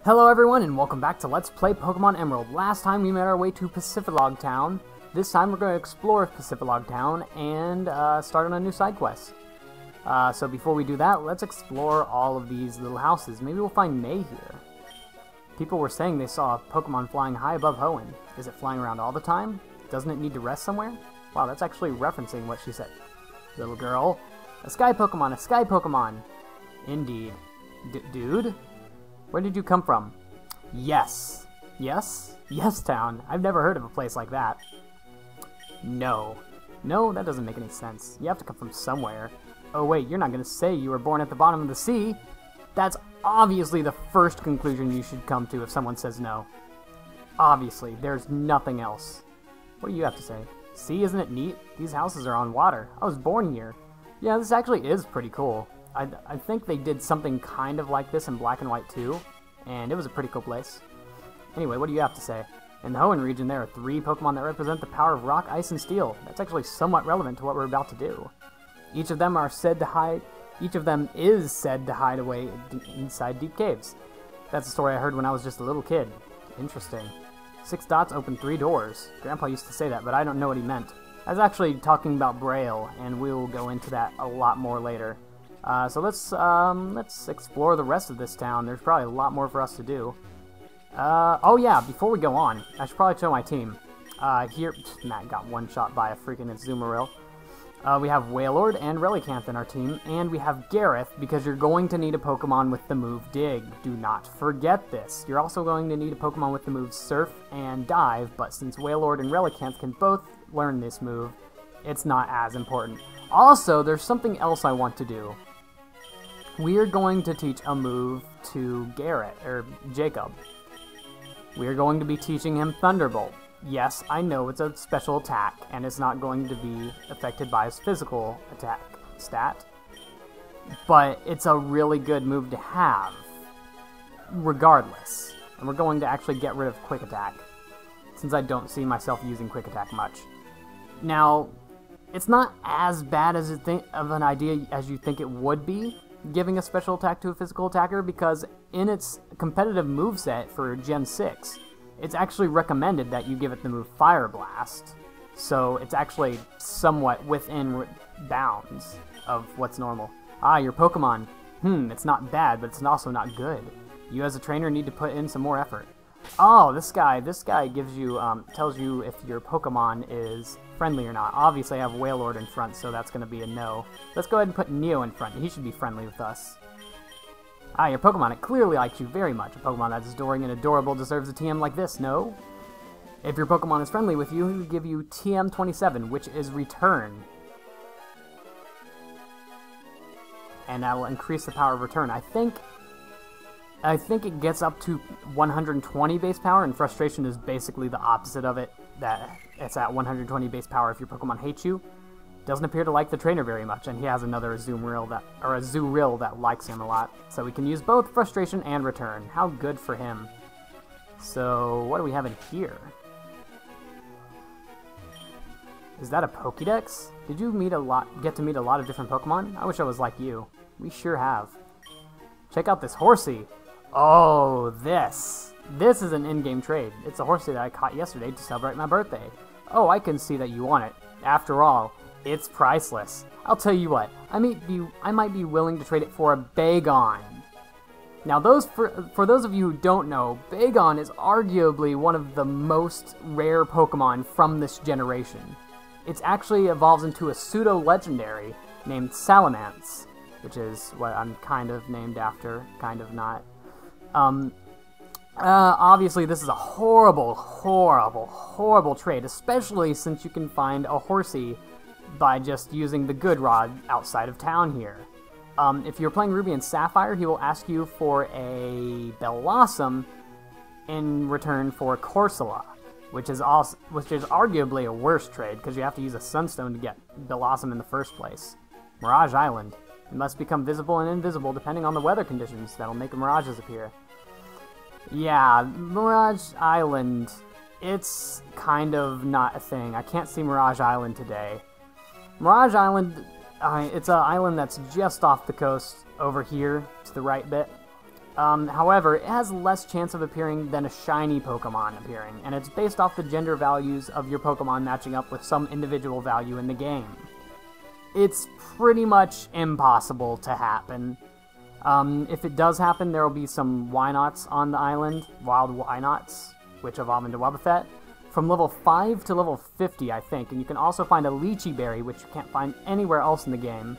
Hello everyone and welcome back to Let's Play Pokemon Emerald. Last time we made our way to Pacifidlog Town. This time we're going to explore Pacifidlog Town and start on a new side quest. So before we do that, let's explore all of these little houses. Maybe we'll find May here. People were saying they saw a Pokemon flying high above Hoenn. Is it flying around all the time? Doesn't it need to rest somewhere? Wow, that's actually referencing what she said. Little girl. A Sky Pokemon, a Sky Pokemon. Indeed. Dude? Where did you come from? Yes. Yes? Yes, town. I've never heard of a place like that. No. No, that doesn't make any sense. You have to come from somewhere. Oh wait, you're not going to say you were born at the bottom of the sea? That's obviously the first conclusion you should come to if someone says no. Obviously, there's nothing else. What do you have to say? See, isn't it neat? These houses are on water. I was born here. Yeah, this actually is pretty cool. I think they did something kind of like this in Black and White too, and it was a pretty cool place. Anyway, what do you have to say? In the Hoenn region, there are 3 Pokemon that represent the power of Rock, Ice, and Steel. That's actually somewhat relevant to what we're about to do. Each of them is said to hide away inside deep caves. That's a story I heard when I was just a little kid. Interesting. 6 dots open 3 doors. Grandpa used to say that, but I don't know what he meant. I was actually talking about Braille, and we'll go into that a lot more later. So let's explore the rest of this town. There's probably a lot more for us to do. Oh yeah, before we go on, I should probably show my team. Here, Matt got one shot by a freaking Azumarill. We have Wailord and Relicanth in our team, and we have Gareth, because you're going to need a Pokemon with the move Dig. Do not forget this. You're also going to need a Pokemon with the moves Surf and Dive, but since Wailord and Relicanth can both learn this move, it's not as important. Also, there's something else I want to do. We are going to teach a move to Jacob. We are going to be teaching him Thunderbolt. Yes, I know it's a special attack, and it's not going to be affected by his physical attack stat, but it's a really good move to have, regardless. And we're going to actually get rid of Quick Attack, since I don't see myself using Quick Attack much. Now, it's not as bad as of an idea as you think it would be, giving a special attack to a physical attacker, because in its competitive moveset for Gen 6, it's actually recommended that you give it the move Fire Blast. So it's actually somewhat within bounds of what's normal. Ah, your Pokemon. It's not bad, but it's also not good. You as a trainer need to put in some more effort. Oh, this guy gives you, tells you if your Pokemon is friendly or not. Obviously I have Wailord in front, so that's going to be a no. Let's go ahead and put Neo in front. He should be friendly with us. Ah, your Pokemon, it clearly likes you very much. A Pokemon that's adoring and adorable deserves a TM like this, no? If your Pokemon is friendly with you, he will give you TM27, which is Return. And that will increase the power of Return. I think it gets up to 120 base power, and Frustration is basically the opposite of it. That it's at 120 base power if your Pokemon hates you. Doesn't appear to like the trainer very much, and he has another Azumarill that likes him a lot. So we can use both Frustration and Return. How good for him. So what do we have in here? Is that a Pokédex? Did you get to meet a lot of different Pokemon? I wish I was like you. We sure have. Check out this Horsey. Oh, this is an in-game trade. It's a Horsey that I caught yesterday to celebrate my birthday. Oh, I can see that you want it. After all, it's priceless. I'll tell you what, I might be willing to trade it for a Bagon. Now, for those of you who don't know, Bagon is arguably one of the most rare Pokemon from this generation. It actually evolves into a pseudo-legendary named Salamence, which is what I'm kind of named after, kind of not. Obviously, this is a horrible, horrible, horrible trade, especially since you can find a Horsey by just using the Good Rod outside of town here. If you're playing Ruby and Sapphire, he will ask you for a Bellossom in return for Corsola, which is arguably a worse trade, because you have to use a Sunstone to get Bellossom in the first place. Mirage Island. It must become visible and invisible depending on the weather conditions. That'll make mirages appear. Yeah, Mirage Island, it's kind of not a thing. I can't see Mirage Island today. Mirage Island, it's an island that's just off the coast over here to the right bit. However, it has less chance of appearing than a shiny Pokemon appearing, and it's based off the gender values of your Pokemon matching up with some individual value in the game. It's pretty much impossible to happen. If it does happen, there will be some Wynots on the island, wild Wynots, which evolve into Wobbuffet, from level 5 to level 50, I think, and you can also find a Lychee Berry, which you can't find anywhere else in the game.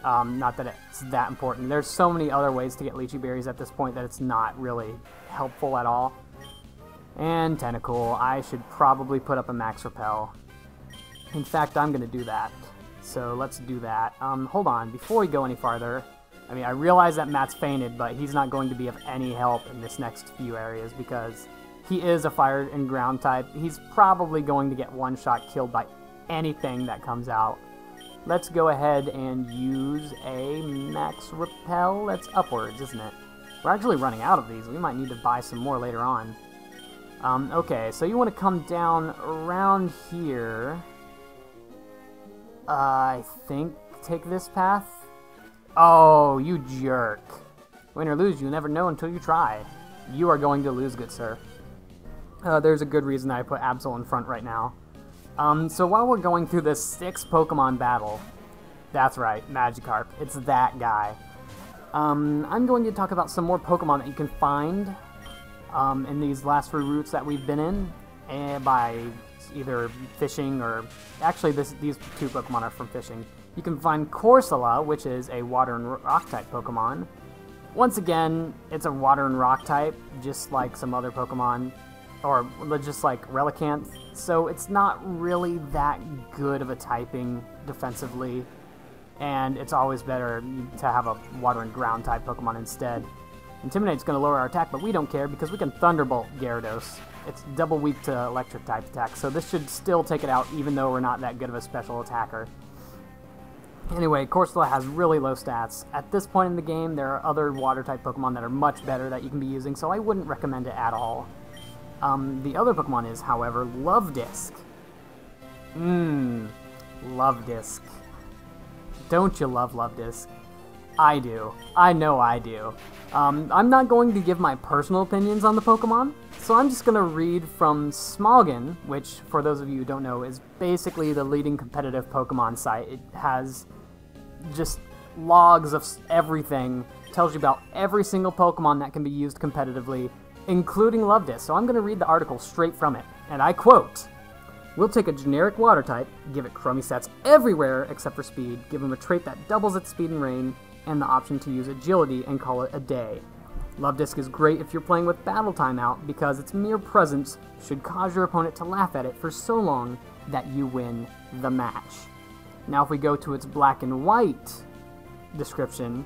Not that it's that important. There's so many other ways to get Lychee Berries at this point that it's not really helpful at all. And Tentacool. I should probably put up a Max Repel. In fact, I'm going to do that. So let's do that. Hold on. Before we go any farther, I mean, I realize that Matt's fainted, but he's not going to be of any help in this next few areas because he is a fire and ground type. He's probably going to get one-shot killed by anything that comes out. Let's go ahead and use a Max Repel. That's upwards, isn't it? We're actually running out of these. We might need to buy some more later on. Okay, so you want to come down around here. I think take this path. Oh, you jerk. Win or lose, you never know until you try. You are going to lose, good sir. There's a good reason I put Absol in front right now. So while we're going through this 6 Pokemon battle, that's right, Magikarp, it's that guy. I'm going to talk about some more Pokemon that you can find in these last 3 routes that we've been in, by either fishing or... Actually, these 2 Pokemon are from fishing. You can find Corsola, which is a Water and Rock type Pokemon. Once again, it's a Water and Rock type, just like some other Pokemon. Or just like Relicanth, so it's not really that good of a typing defensively, and it's always better to have a Water and Ground type Pokemon instead. Intimidate's going to lower our attack, but we don't care because we can Thunderbolt Gyarados. It's double weak to electric type attack, so this should still take it out even though we're not that good of a special attacker. Anyway, Corsola has really low stats. At this point in the game, there are other Water type Pokemon that are much better that you can be using, so I wouldn't recommend it at all. The other Pokemon is, however, Luvdisc. Luvdisc. Don't you love Luvdisc? I do. I know I do. I'm not going to give my personal opinions on the Pokemon, so I'm just going to read from Smogon, which, for those of you who don't know, is basically the leading competitive Pokemon site. It has just logs of everything, tells you about every single Pokemon that can be used competitively, including Luvdisc. So I'm going to read the article straight from it, and I quote, "We'll take a generic water type, give it crummy stats everywhere except for speed, give him a trait that doubles its speed and rain, and the option to use agility and call it a day. Luvdisc is great if you're playing with battle timeout because its mere presence should cause your opponent to laugh at it for so long that you win the match." Now if we go to its black and white description,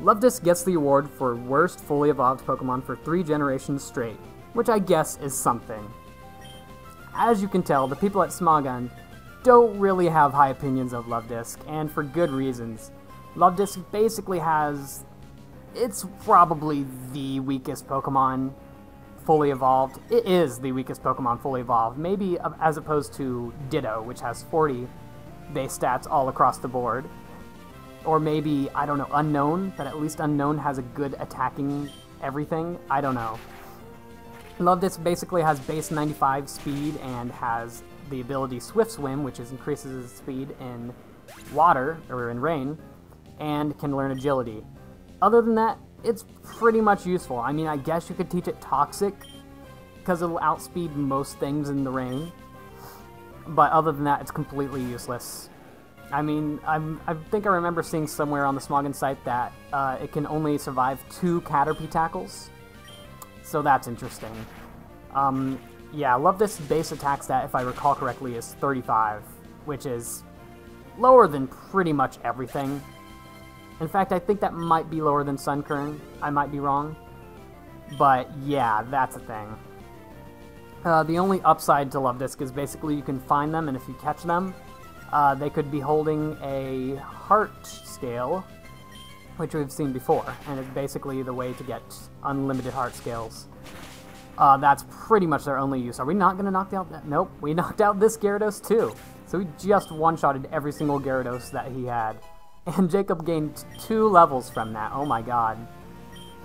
Luvdisc gets the award for worst fully evolved Pokemon for 3 generations straight, which I guess is something. As you can tell, the people at Smogon don't really have high opinions of Luvdisc, and for good reasons. Luvdisc basically has... It's probably the weakest Pokemon fully evolved. It is the weakest Pokemon fully evolved, maybe as opposed to Ditto, which has 40 base stats all across the board. Or maybe, I don't know, Unknown, but at least Unknown has a good attacking everything. I don't know. Luvdisc basically has base 95 speed and has the ability Swift Swim, which increases its speed in water, or in rain, and can learn agility. Other than that, it's pretty much useful. I mean, I guess you could teach it Toxic, because it'll outspeed most things in the rain. But other than that, it's completely useless. I mean, I think I remember seeing somewhere on the Smogon site that it can only survive 2 Caterpie tackles. So that's interesting. Yeah, Luvdisc's base attack stat, if I recall correctly, is 35, which is lower than pretty much everything. In fact, I think that might be lower than Sunkern. I might be wrong. But yeah, that's a thing. The only upside to Luvdisc is basically you can find them, and if you catch them, they could be holding a heart scale, which we've seen before, and it's basically the way to get unlimited heart scales. That's pretty much their only use. Are we not going to knock out that? Nope, we knocked out this Gyarados too. So we just one-shotted every single Gyarados that he had. And Jacob gained 2 levels from that, oh my god.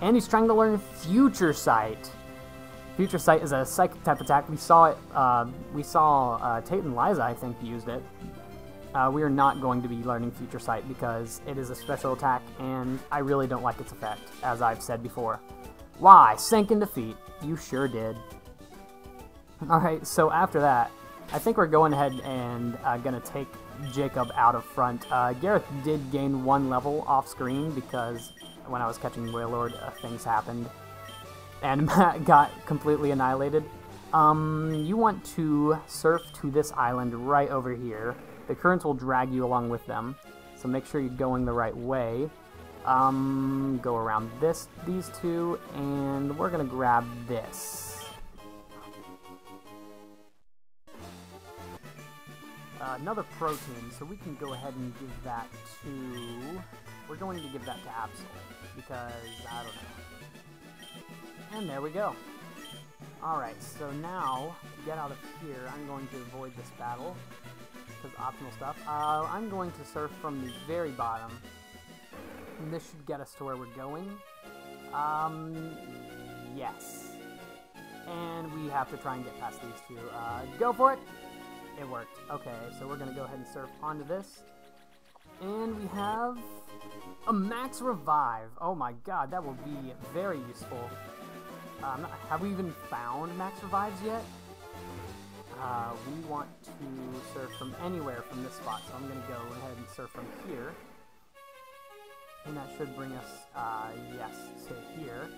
And he's trying to learn Future Sight. Future Sight is a psychic type attack. We saw it. Tate and Liza, I think, used it. We are not going to be learning Future Sight because it is a special attack, and I really don't like its effect, as I've said before. Why? Sank in defeat. You sure did. Alright, so after that, I think we're going ahead and gonna take Jacob out of front. Gareth did gain 1 level off screen because when I was catching Wailord, things happened. And Matt got completely annihilated. You want to surf to this island right over here. The currents will drag you along with them, so make sure you're going the right way. Go around these two, and we're gonna grab this. Another protein, so we can go ahead and give that to... We're going to give that to Absol, because, I don't know. And there we go. Alright, so now, to get out of here, I'm going to avoid this battle, because optional stuff. I'm going to surf from the very bottom, and this should get us to where we're going. Yes. And we have to try and get past these two. Go for it! It worked. Okay, so we're going to go ahead and surf onto this. And we have a max revive. Oh my god, that will be very useful. Have we even found max revives yet? We want to surf from anywhere from this spot, so I'm going to go ahead and surf from here. And that should bring us, yes, to here.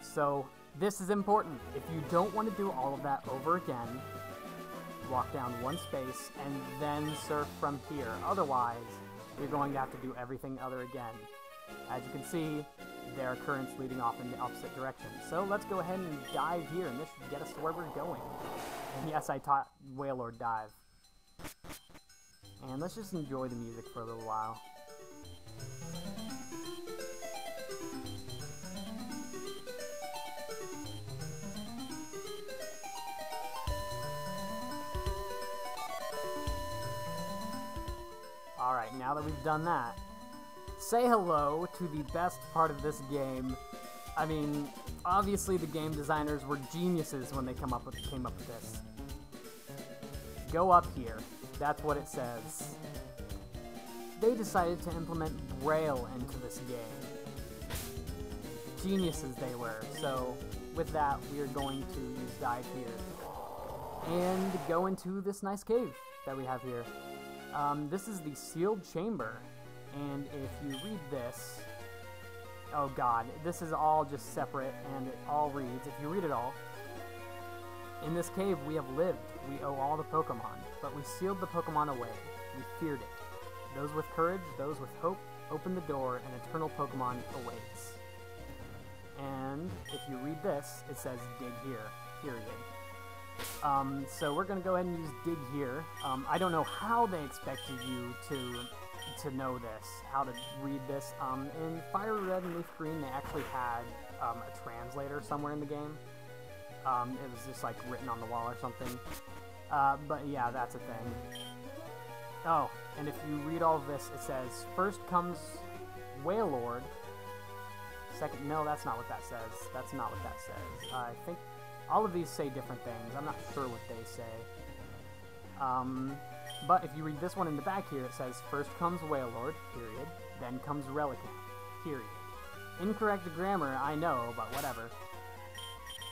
So, this is important. If you don't want to do all of that over again, walk down 1 space and then surf from here. Otherwise, you're going to have to do everything other again. As you can see, there are currents leading off in the opposite direction. So let's go ahead and dive here, and this should get us to where we're going. And yes, I taught Wailord dive. And let's just enjoy the music for a little while. Alright, now that we've done that, say hello to the best part of this game. I mean, obviously the game designers were geniuses when they came up with this. Go up here. That's what it says. They decided to implement Braille into this game. Geniuses they were. So, with that, we are going to use dive here. And go into this nice cave that we have here. This is the sealed chamber, and if you read this, oh god, this is all just separate, and it all reads, if you read it all, in this cave we have lived, we owe all the Pokemon, but we sealed the Pokemon away, we feared it. Those with courage, those with hope, open the door, and eternal Pokemon awaits. And if you read this, it says dig here, period. So we're going to go ahead and use dig here. I don't know how they expected you to know this, how to read this. In Fire Red and Leaf Green, they actually had a translator somewhere in the game. It was just like written on the wall or something. But yeah, that's a thing. Oh, and if you read all of this, it says, first comes Wailord. Second, no, that's not what that says. That's not what that says. I think all of these say different things. I'm not sure what they say. But if you read this one in the back here, it says, first comes Wailord, period. Then comes Relicanth, period. Incorrect grammar, I know, but whatever.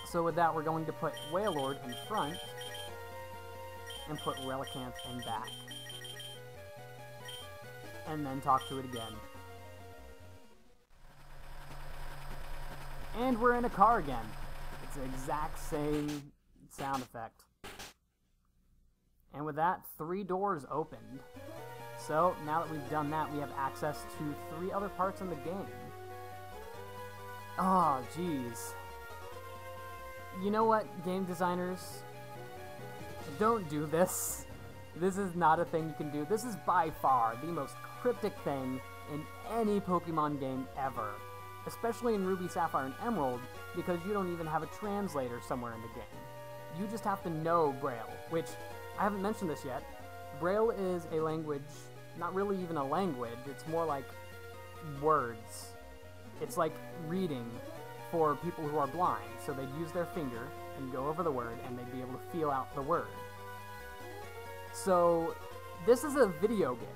So with that, we're going to put Wailord in front, and put Relicanth in back. And then talk to it again. And we're in a car again. It's the exact same sound effect. And with that, 3 doors opened. So, now that we've done that, we have access to 3 other parts in the game. Oh, jeez. You know what, game designers? Don't do this. This is not a thing you can do. This is by far the most cryptic thing in any Pokemon game ever. Especially in Ruby, Sapphire, and Emerald, because you don't even have a translator somewhere in the game. You just have to know Braille, which, I haven't mentioned this yet. Braille is a language, not really even a language, it's more like words. It's like reading for people who are blind. So they'd use their finger and go over the word, and they'd be able to feel out the word. So this is a video game.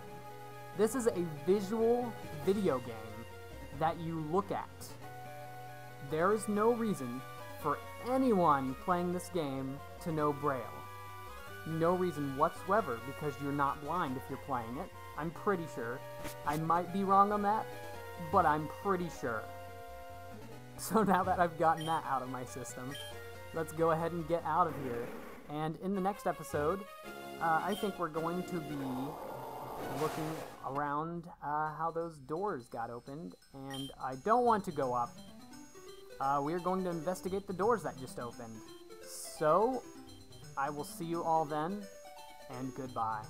This is a visual video game that you look at. There is no reason for anyone playing this game to know Braille. No reason whatsoever, because you're not blind if you're playing it. I'm pretty sure. I might be wrong on that, but I'm pretty sure. So now that I've gotten that out of my system, let's go ahead and get out of here. And in the next episode, I think we're going to be looking around how those doors got opened, and I don't want to go up. We're going to investigate the doors that just opened. So, I will see you all then, and goodbye.